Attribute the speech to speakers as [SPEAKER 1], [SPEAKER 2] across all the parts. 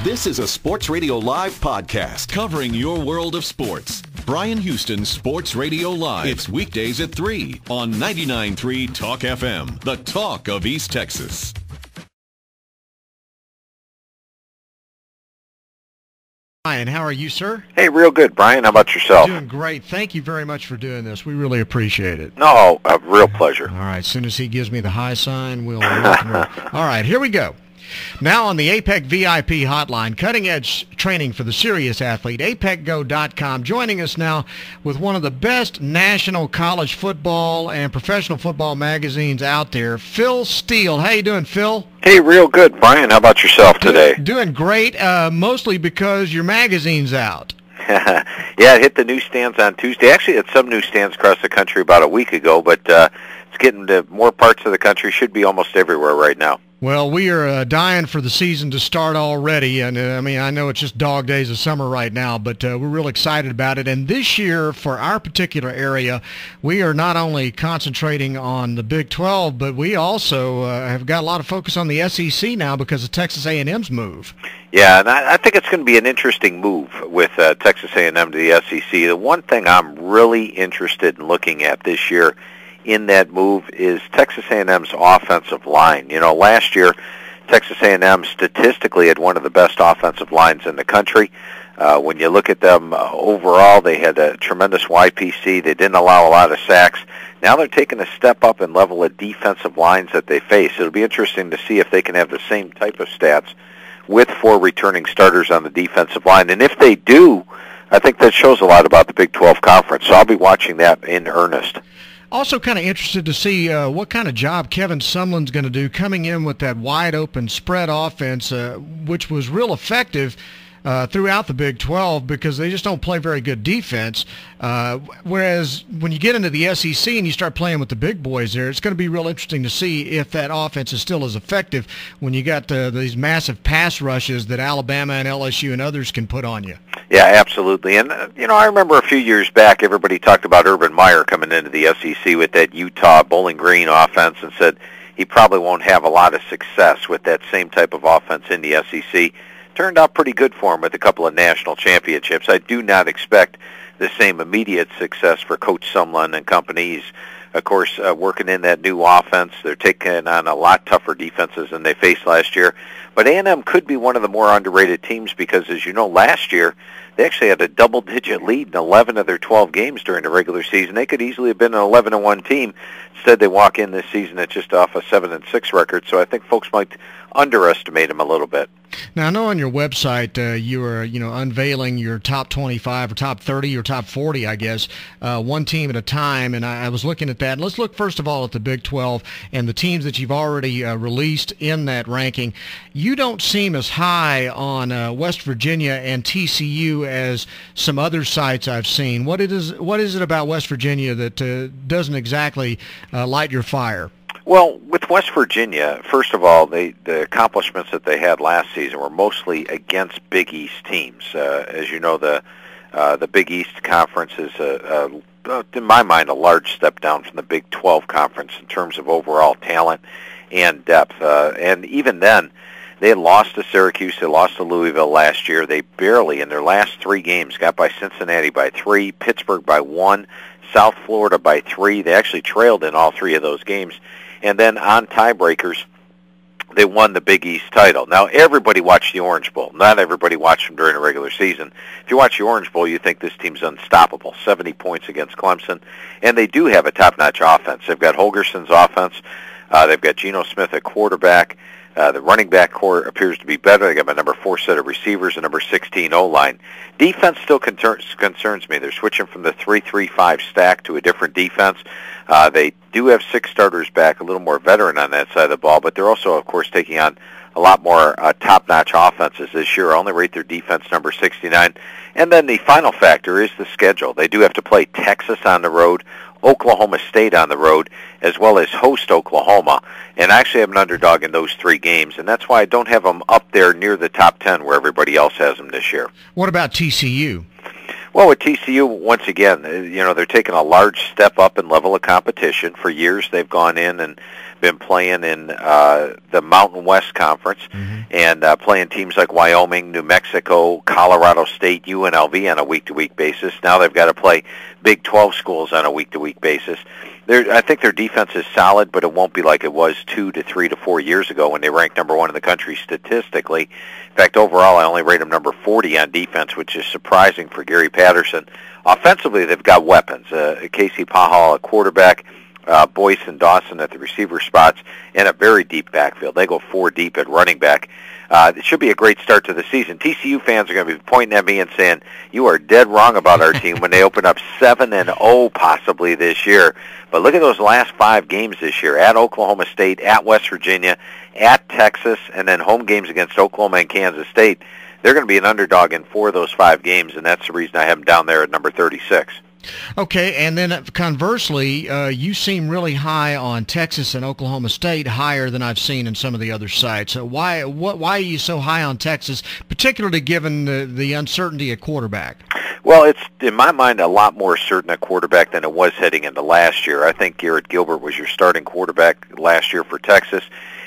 [SPEAKER 1] This is a Sports Radio Live podcast covering your world of sports. Bryan Houston's Sports Radio Live. It's weekdays at 3 on 99.3 Talk FM, the talk of East Texas.
[SPEAKER 2] Bryan, how are you, sir?
[SPEAKER 3] Hey, real good, Bryan. How about yourself?
[SPEAKER 2] Doing great. Thank you very much for doing this. We really appreciate it.
[SPEAKER 3] No, a real pleasure.
[SPEAKER 2] All right, as soon as he gives me the high sign, we'll rock and roll. All right, here we go. Now on the APEC VIP hotline, cutting-edge training for the serious athlete, apecgo.com. Joining us now with one of the best national college football and professional football magazines out there, Phil Steele. How you doing, Phil?
[SPEAKER 3] Hey, real good, Bryan. How about yourself today?
[SPEAKER 2] Doing great, mostly because your magazine's out.
[SPEAKER 3] Yeah, it hit the newsstands on Tuesday. Actually, at some newsstands across the country about a week ago, but it's getting to more parts of the country. Should be almost everywhere right now.
[SPEAKER 2] Well, we are dying for the season to start already, and I mean, I know it's just dog days of summer right now, but we're real excited about it. And this year, for our particular area, we are not only concentrating on the Big 12, but we also have got a lot of focus on the SEC now because of Texas A&M's move.
[SPEAKER 3] Yeah, and I think it's going to be an interesting move with Texas A&M to the SEC. The one thing I'm really interested in looking at this year in that move is Texas A&M's offensive line. You know, last year, Texas A&M statistically had one of the best offensive lines in the country. When you look at them overall, they had a tremendous YPC. They didn't allow a lot of sacks. Now they're taking a step up in level of defensive lines that they face. It'll be interesting to see if they can have the same type of stats with 4 returning starters on the defensive line. And if they do, I think that shows a lot about the Big 12 Conference. So I'll be watching that in earnest.
[SPEAKER 2] Also kind of interested to see what kind of job Kevin Sumlin's going to do coming in with that wide-open spread offense, which was real effective throughout the Big 12 because they just don't play very good defense. Whereas when you get into the SEC and you start playing with the big boys there, it's going to be real interesting to see if that offense is still as effective when you got these massive pass rushes that Alabama and LSU and others can put on you.
[SPEAKER 3] Yeah, absolutely. And, you know, I remember a few years back, everybody talked about Urban Meyer coming into the SEC with that Utah Bowling Green offense and said he probably won't have a lot of success with that same type of offense in the SEC. Turned out pretty good for him with a couple of national championships. I do not expect the same immediate success for Coach Sumlin and company. He's, of course, working in that new offense. They're taking on a lot tougher defenses than they faced last year. But A&M could be one of the more underrated teams because, as you know, last year they actually had a double-digit lead in 11 of their 12 games during the regular season. They could easily have been an 11-1 team. Instead, they walk in this season at just off a 7-6 record. So I think folks might underestimate them a little bit.
[SPEAKER 2] Now, I know on your website you are, unveiling your top 25 or top 30 or top 40, I guess, one team at a time, and I was looking at that. Let's look first of all at the Big 12 and the teams that you've already released in that ranking. You don't seem as high on West Virginia and TCU as some other sites I've seen. What is it about West Virginia that doesn't exactly light your fire?
[SPEAKER 3] Well, with West Virginia, first of all, the accomplishments that they had last season were mostly against Big East teams. As you know, the Big East Conference is, in my mind, a large step down from the Big 12 Conference in terms of overall talent and depth. And even then, they had lost to Syracuse, they lost to Louisville last year. They barely, in their last 3 games, got by Cincinnati by 3, Pittsburgh by 1, South Florida by 3. They actually trailed in all 3 of those games. And then on tiebreakers, they won the Big East title. Now, everybody watched the Orange Bowl. Not everybody watched them during the regular season. If you watch the Orange Bowl, you think this team's unstoppable. 70 points against Clemson. And they do have a top-notch offense. They've got Holgerson's offense. They've got Geno Smith at quarterback. The running back core appears to be better. They got my number 4 set of receivers and number 16 O-line. Defense still concerns me. They're switching from the 3-3-5 stack to a different defense. They do have 6 starters back, a little more veteran on that side of the ball, but they're also, of course, taking on a lot more top-notch offenses this year. I only rate their defense number 69. And then the final factor is the schedule. They do have to play Texas on the road, Oklahoma State on the road, as well as host Oklahoma. And I actually have an underdog in those 3 games, and that's why I don't have them up there near the top 10 where everybody else has them this year.
[SPEAKER 2] What about TCU?
[SPEAKER 3] Well, with TCU, once again, they're taking a large step up in level of competition. For years, they've gone in and been playing in the Mountain West Conference and playing teams like Wyoming, New Mexico, Colorado State, UNLV on a week-to-week basis. Now they've got to play Big 12 schools on a week-to-week basis. I think their defense is solid, but it won't be like it was 2 to 3 to 4 years ago when they ranked number 1 in the country statistically. In fact, overall, I only rate them number 40 on defense, which is surprising for Gary Patterson. Offensively, they've got weapons. Casey Pahal, a quarterback, Boyce and Dawson at the receiver spots, and a very deep backfield. They go 4 deep at running back. It should be a great start to the season. TCU fans are going to be pointing at me and saying, you are dead wrong about our team when they open up 7-0 possibly this year. But look at those last 5 games this year, at Oklahoma State, at West Virginia, at Texas, and then home games against Oklahoma and Kansas State. They're going to be an underdog in 4 of those 5 games, and that's the reason I have them down there at number 36.
[SPEAKER 2] Okay, and then conversely, you seem really high on Texas and Oklahoma State, higher than I've seen in some of the other sites. Why are you so high on Texas, particularly given the uncertainty at quarterback?
[SPEAKER 3] Well, it's, in my mind, a lot more certain at quarterback than it was heading into last year. I think Garrett Gilbert was your starting quarterback last year for Texas,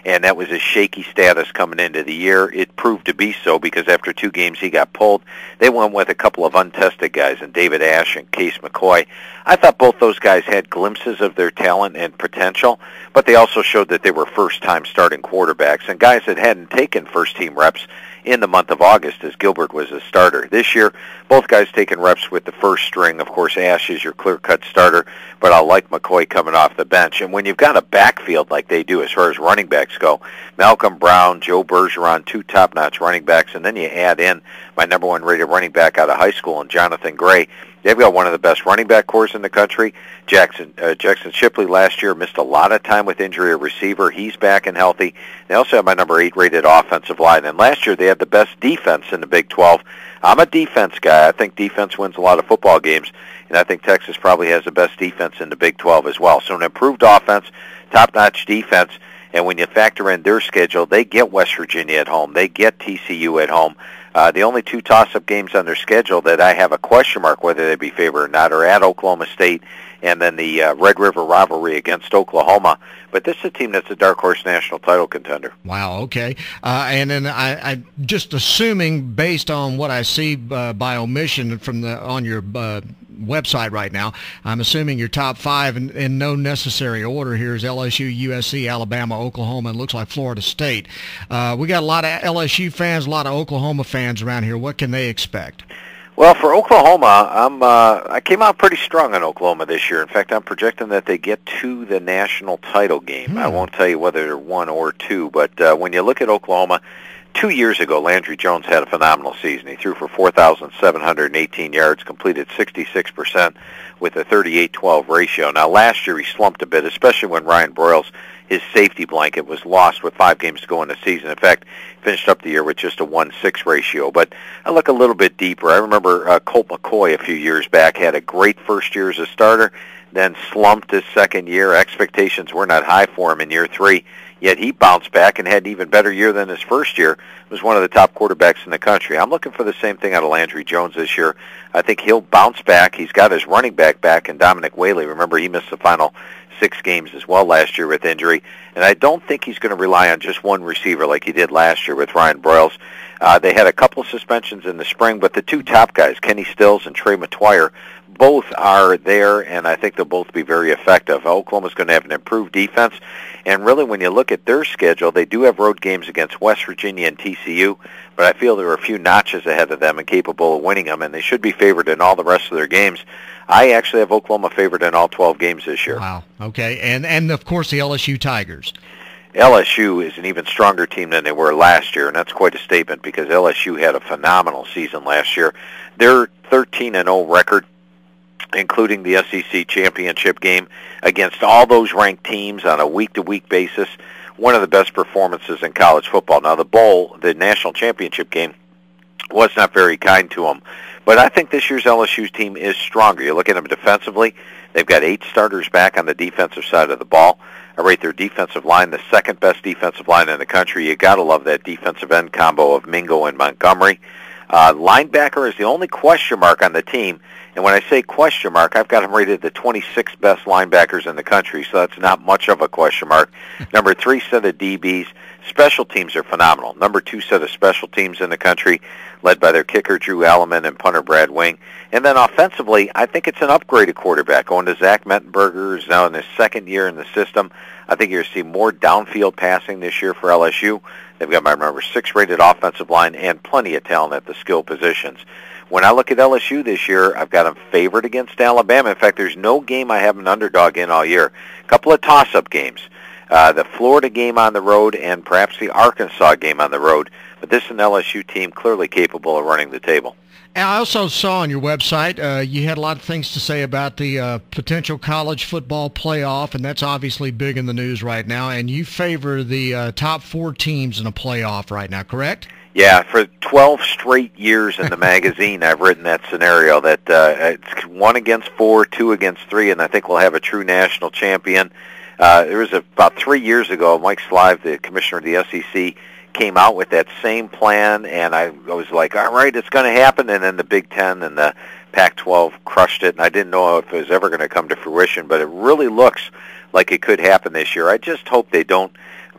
[SPEAKER 3] and that was a shaky status coming into the year. It proved to be so because after 2 games he got pulled. They went with a couple of untested guys, and David Ash and Case McCoy. I thought both those guys had glimpses of their talent and potential, but they also showed that they were first-time starting quarterbacks and guys that hadn't taken first-team reps in the month of August as Gilbert was a starter. This year, both guys taking reps with the first string. Of course, Ash is your clear-cut starter, but I like McCoy coming off the bench. And when you've got a backfield like they do as far as running backs go, Malcolm Brown, Joe Bergeron, 2 top-notch running backs, and then you add in my number 1 rated running back out of high school, and Jonathan Gray. They've got one of the best running back corps in the country. Jackson Shipley last year missed a lot of time with injury at receiver. He's back and healthy. They also have my number 8 rated offensive line. And last year they had the best defense in the Big 12. I'm a defense guy. I think defense wins a lot of football games. And I think Texas probably has the best defense in the Big 12 as well. So an improved offense, top-notch defense. And when you factor in their schedule, they get West Virginia at home. They get TCU at home. The only 2 toss-up games on their schedule that I have a question mark whether they'd be favored or not are at Oklahoma State and then the Red River rivalry against Oklahoma. But this is a team that's a dark horse national title contender.
[SPEAKER 2] Wow, okay. And then I just assuming, based on what I see by omission from on your website right now, I'm assuming your top 5 in no necessary order here is LSU, USC, Alabama, Oklahoma, and looks like Florida State. We got a lot of LSU fans, a lot of Oklahoma fans around here. What can they expect?
[SPEAKER 3] Well, for Oklahoma, I came out pretty strong on Oklahoma this year. In fact, I'm projecting that they get to the national title game. I won't tell you whether they're 1 or 2, but when you look at Oklahoma, 2 years ago, Landry Jones had a phenomenal season. He threw for 4,718 yards, completed 66% with a 38-12 ratio. Now, last year he slumped a bit, especially when Ryan Broyles, his safety blanket, was lost with 5 games to go in the season. In fact, finished up the year with just a 1-6 ratio. But I look a little bit deeper. I remember Colt McCoy a few years back had a great first year as a starter, then slumped his second year. Expectations were not high for him in year 3. Yet he bounced back and had an even better year than his first year. Was one of the top quarterbacks in the country. I'm looking for the same thing out of Landry Jones this year. I think he'll bounce back. He's got his running back in Dominic Whaley. Remember, he missed the final 6 games as well last year with injury. And I don't think he's going to rely on just one receiver like he did last year with Ryan Broyles. They had a couple of suspensions in the spring, but the 2 top guys, Kenny Stills and Trey McTwire, both are there, and I think they'll both be very effective. Oklahoma's going to have an improved defense, and really when you look at their schedule, they do have road games against West Virginia and TCU, but I feel there are a few notches ahead of them and capable of winning them, and they should be favored in all the rest of their games. I actually have Oklahoma favored in all 12 games this year.
[SPEAKER 2] Wow, okay, and of course the LSU Tigers.
[SPEAKER 3] LSU is an even stronger team than they were last year, and that's quite a statement because LSU had a phenomenal season last year. Their 13-0 record, including the SEC championship game against all those ranked teams on a week-to-week basis, one of the best performances in college football. Now, the bowl, the national championship game, was not very kind to them. But I think this year's LSU's team is stronger. You look at them defensively, they've got 8 starters back on the defensive side of the ball. I rate their defensive line the second best defensive line in the country. You got to love that defensive end combo of Mingo and Montgomery. Linebacker is the only question mark on the team. And when I say question mark, I've got him rated the 26th best linebackers in the country, so that's not much of a question mark. Number 3 set of DBs. Special teams are phenomenal. Number 2 set of special teams in the country, led by their kicker, Drew Alleman, and punter, Brad Wing. And then offensively, I think it's an upgraded quarterback. Going to Zach Mettenberger, who's now in his second year in the system. I think you're going to see more downfield passing this year for LSU. They've got my number 6 rated offensive line and plenty of talent at the skill positions. When I look at LSU this year, I've got them favored against Alabama. In fact, there's no game I have an underdog in all year. A couple of toss-up games. The Florida game on the road and perhaps the Arkansas game on the road. But this is an LSU team clearly capable of running the table.
[SPEAKER 2] And I also saw on your website you had a lot of things to say about the potential college football playoff, and that's obviously big in the news right now. And you favor the top 4 teams in a playoff right now, correct?
[SPEAKER 3] Yeah, for 12 straight years in the magazine, I've written that scenario that it's 1 against 4, 2 against 3, and I think we'll have a true national champion. There was about 3 years ago, Mike Slive, the commissioner of the SEC, came out with that same plan, and I was like, all right, it's going to happen. And then the Big Ten and the Pac-12 crushed it, and I didn't know if it was ever going to come to fruition, but it really looks like it could happen this year. I just hope they don't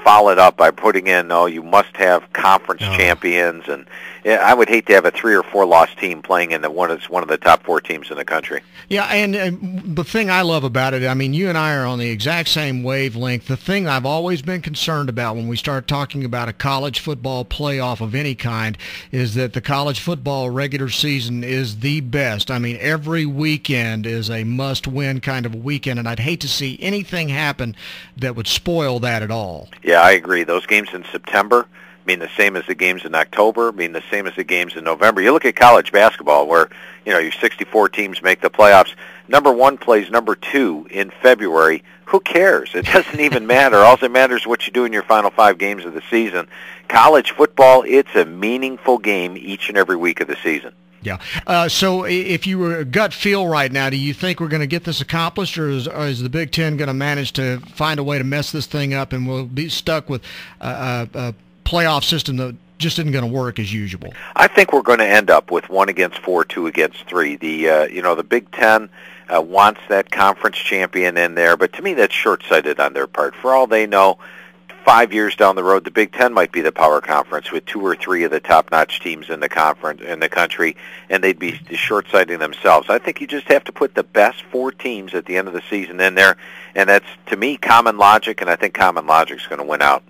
[SPEAKER 3] follow it up by putting in, you must have conference champions, and I would hate to have a 3 or 4 loss team playing in one of the top 4 teams in the country.
[SPEAKER 2] Yeah, and the thing I love about it, I mean, you and I are on the exact same wavelength. The thing I've always been concerned about when we start talking about a college football playoff of any kind is that the college football regular season is the best. I mean, every weekend is a must-win kind of weekend, and I'd hate to see anything happen that would spoil that at all.
[SPEAKER 3] Yeah, I agree. Those games in September mean the same as the games in October, mean the same as the games in November. You look at college basketball where, your 64 teams make the playoffs. Number 1 plays number 2 in February. Who cares? It doesn't even matter. All that matters is what you do in your final 5 games of the season. College football, it's a meaningful game each and every week of the season.
[SPEAKER 2] Yeah. So if you were gut feel right now, do you think we're going to get this accomplished, or is the Big Ten going to manage to find a way to mess this thing up and we'll be stuck with a playoff system that just isn't going to work as usual?
[SPEAKER 3] I think we're going to end up with 1 against 4, 2 against 3. The Big Ten wants that conference champion in there, but to me that's short-sighted on their part. For all they know, 5 years down the road, the Big Ten might be the power conference with 2 or 3 of the top-notch teams in the conference in the country, and they'd be short-sighting themselves. I think you just have to put the best 4 teams at the end of the season in there, and that's, to me, common logic, and I think common logic's going to win out.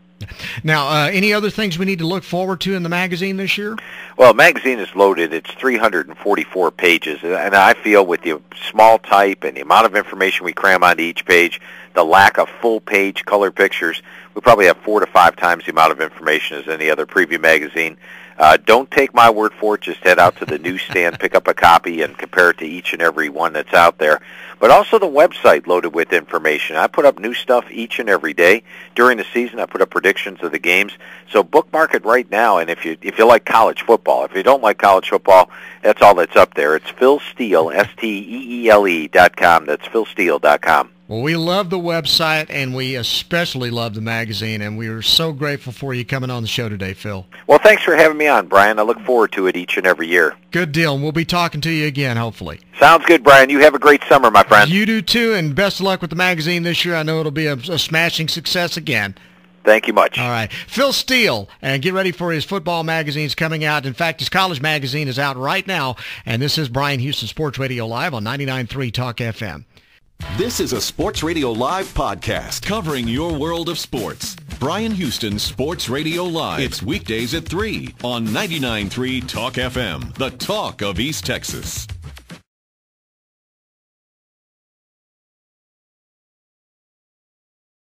[SPEAKER 2] Now, any other things we need to look forward to in the magazine this year?
[SPEAKER 3] Well, the magazine is loaded. It's 344 pages, and I feel with the small type and the amount of information we cram onto each page, the lack of full-page color pictures, we probably have 4 to 5 times the amount of information as any other preview magazine. Don't take my word for it. Just head out to the newsstand, pick up a copy, and compare it to each and every one that's out there. But also the website loaded with information. I put up new stuff each and every day. During the season, I put up predictions of the games. So bookmark it right now. And if you like college football, if you don't like college football, that's all that's up there. It's Phil Steele, STEELE.com. That's PhilSteele.com.
[SPEAKER 2] Well, we love the website, and we especially love the magazine, and we are so grateful for you coming on the show today, Phil.
[SPEAKER 3] Well, thanks for having me on, Brian. I look forward to it each and every year.
[SPEAKER 2] Good deal, and we'll be talking to you again, hopefully.
[SPEAKER 3] Sounds good, Brian. You have a great summer, my friend.
[SPEAKER 2] You do, too, and best of luck with the magazine this year. I know it'll be a smashing success again.
[SPEAKER 3] Thank you much.
[SPEAKER 2] All right. Phil Steele, and get ready for his football magazines coming out. In fact, his college magazine is out right now, and this is Bryan Houston Sports Radio Live on 99.3 Talk FM.
[SPEAKER 1] This is a Sports Radio Live podcast covering your world of sports. Bryan Houston Sports Radio Live. It's weekdays at 3 on 99.3 Talk FM, the talk of East Texas.